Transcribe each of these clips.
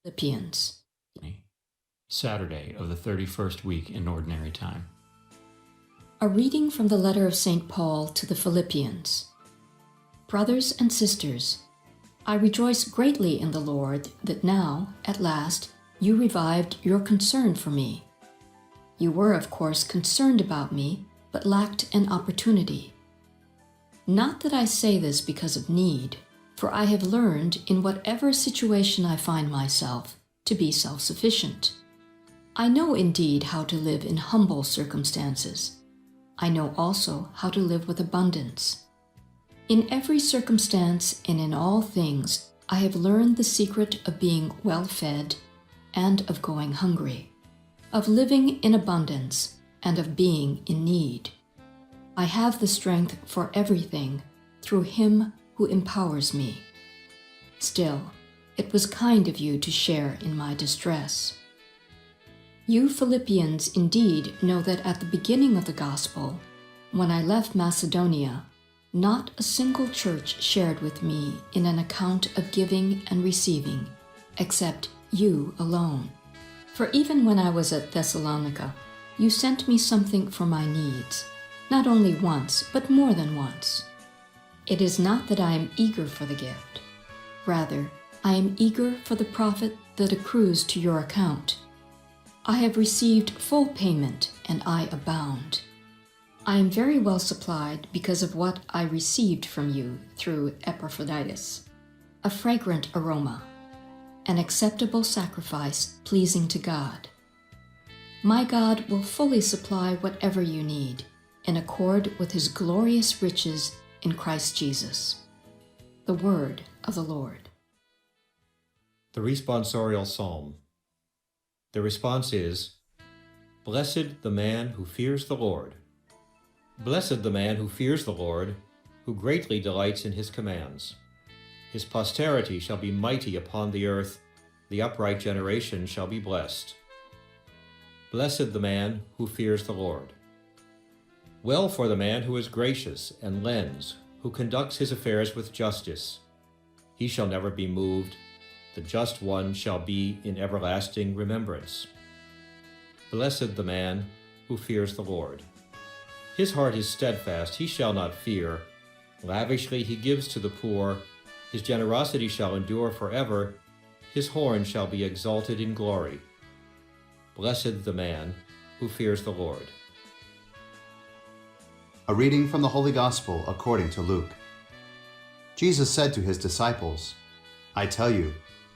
Philippians. Saturday of the 31st week in Ordinary Time. A reading from the letter of St. Paul to the Philippians. Brothers and sisters, I rejoice greatly in the Lord that now, at last, you revived your concern for me. You were, of course, concerned about me, but lacked an opportunity. Not that I say this because of need, for I have learned, in whatever situation I find myself, to be self-sufficient. I know indeed how to live in humble circumstances. I know also how to live with abundance. In every circumstance and in all things, I have learned the secret of being well-fed and of going hungry, of living in abundance and of being in need. I have the strength for everything through Him who empowers me. Still, it was kind of you to share in my distress. You Philippians indeed know that at the beginning of the gospel, when I left Macedonia, not a single church shared with me in an account of giving and receiving, except you alone. For even when I was at Thessalonica, you sent me something for my needs, not only once, but more than once. It is not that I am eager for the gift. Rather, I am eager for the profit that accrues to your account. I have received full payment, and I abound. I am very well supplied because of what I received from you through Epaphroditus, a fragrant aroma, an acceptable sacrifice pleasing to God. My God will fully supply whatever you need, in accord with His glorious riches in Christ Jesus. The word of the Lord. The responsorial psalm. The response is, Blessed the man who fears the Lord. Blessed the man who fears the Lord, who greatly delights in His commands. His posterity shall be mighty upon the earth, the upright generation shall be blessed. Blessed the man who fears the Lord. Well for the man who is gracious and lends, who conducts his affairs with justice. He shall never be moved. The just one shall be in everlasting remembrance. Blessed the man who fears the Lord. His heart is steadfast, he shall not fear. Lavishly he gives to the poor. His generosity shall endure forever. His horn shall be exalted in glory. Blessed the man who fears the Lord. A reading from the Holy Gospel according to Luke. Jesus said to His disciples, I tell you,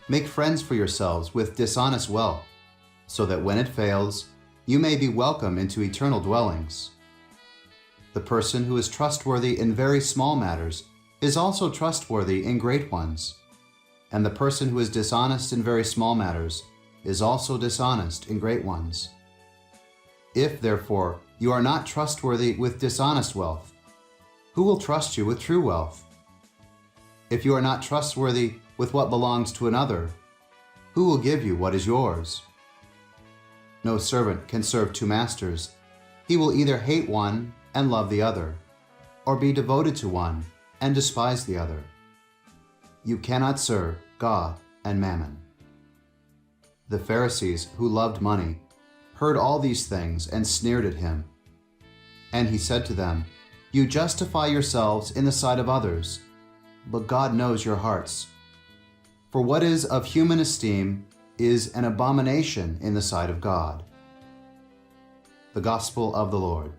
make friends for yourselves with dishonest wealth, so that when it fails, you may be welcome into eternal dwellings. The person who is trustworthy in very small matters is also trustworthy in great ones, and the person who is dishonest in very small matters is also dishonest in great ones. If, therefore, you are not trustworthy with dishonest wealth, who will trust you with true wealth? If you are not trustworthy with what belongs to another, who will give you what is yours? No servant can serve two masters. He will either hate one and love the other, or be devoted to one and despise the other. You cannot serve God and mammon. The Pharisees, who loved money, heard all these things and sneered at Him. And He said to them, You justify yourselves in the sight of others, but God knows your hearts. For what is of human esteem is an abomination in the sight of God. The Gospel of the Lord.